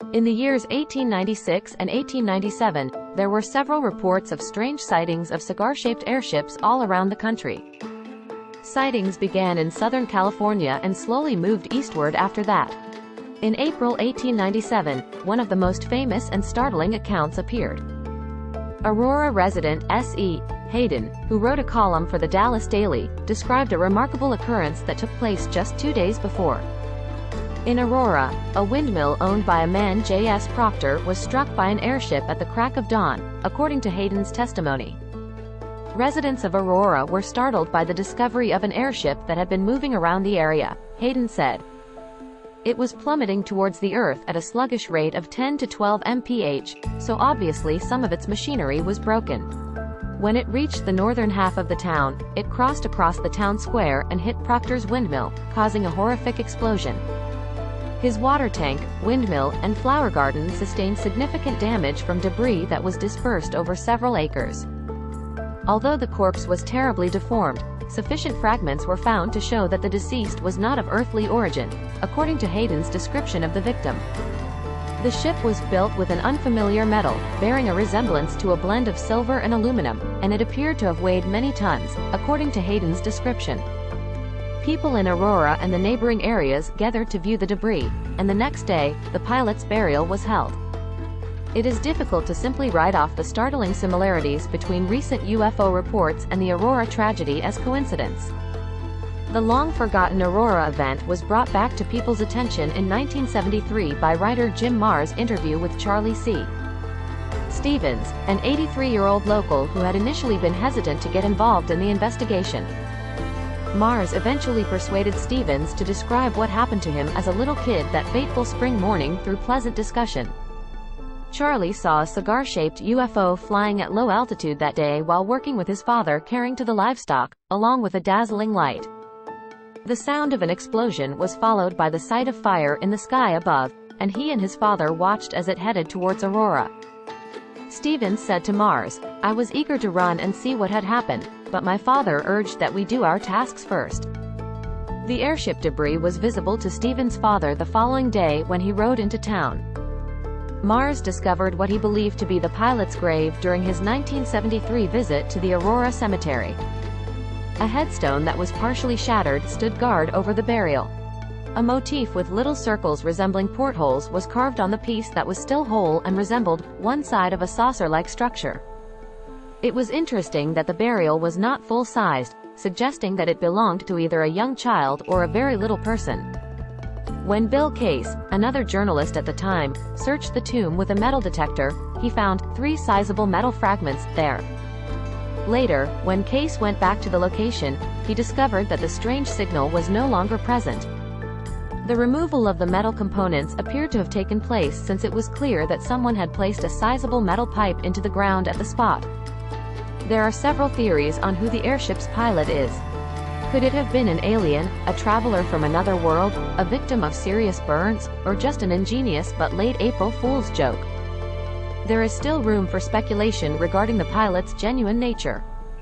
In the years 1896 and 1897, there were several reports of strange sightings of cigar-shaped airships all around the country. Sightings began in Southern California and slowly moved eastward after that. In April 1897, one of the most famous and startling accounts appeared. Aurora resident S.E. Hayden, who wrote a column for the Dallas Daily, described a remarkable occurrence that took place just 2 days before. In Aurora, a windmill owned by a man J.S. Proctor was struck by an airship at the crack of dawn, according to Hayden's testimony. Residents of Aurora were startled by the discovery of an airship that had been moving around the area, Hayden said. It was plummeting towards the Earth at a sluggish rate of 10 to 12 mph, so obviously some of its machinery was broken. When it reached the northern half of the town, it crossed across the town square and hit Proctor's windmill, causing a horrific explosion. His water tank, windmill, and flower garden sustained significant damage from debris that was dispersed over several acres. Although the corpse was terribly deformed, sufficient fragments were found to show that the deceased was not of earthly origin, according to Hayden's description of the victim. The ship was built with an unfamiliar metal, bearing a resemblance to a blend of silver and aluminum, and it appeared to have weighed many tons, according to Hayden's description. People in Aurora and the neighboring areas gathered to view the debris, and the next day, the pilot's burial was held. It is difficult to simply write off the startling similarities between recent UFO reports and the Aurora tragedy as coincidence. The long-forgotten Aurora event was brought back to people's attention in 1973 by writer Jim Marrs' interview with Charlie C. Stevens, an 83-year-old local who had initially been hesitant to get involved in the investigation. Marrs eventually persuaded Stevens to describe what happened to him as a little kid that fateful spring morning through pleasant discussion. Charlie saw a cigar-shaped UFO flying at low altitude that day while working with his father caring to the livestock, along with a dazzling light. The sound of an explosion was followed by the sight of fire in the sky above, and he and his father watched as it headed towards Aurora. Stevens said to Marrs, "I was eager to run and see what had happened, but my father urged that we do our tasks first." The airship debris was visible to Stevens' father the following day when he rode into town. Marrs discovered what he believed to be the pilot's grave during his 1973 visit to the Aurora cemetery. A headstone that was partially shattered stood guard over the burial. A motif with little circles resembling portholes was carved on the piece that was still whole and resembled one side of a saucer-like structure. It was interesting that the burial was not full-sized, suggesting that it belonged to either a young child or a very little person. When Bill Case, another journalist at the time, searched the tomb with a metal detector, he found 3 sizable metal fragments there. Later, when Case went back to the location, he discovered that the strange signal was no longer present. The removal of the metal components appeared to have taken place since it was clear that someone had placed a sizable metal pipe into the ground at the spot. There are several theories on who the airship's pilot is. Could it have been an alien, a traveler from another world, a victim of serious burns, or just an ingenious but late April Fool's joke? There is still room for speculation regarding the pilot's genuine nature.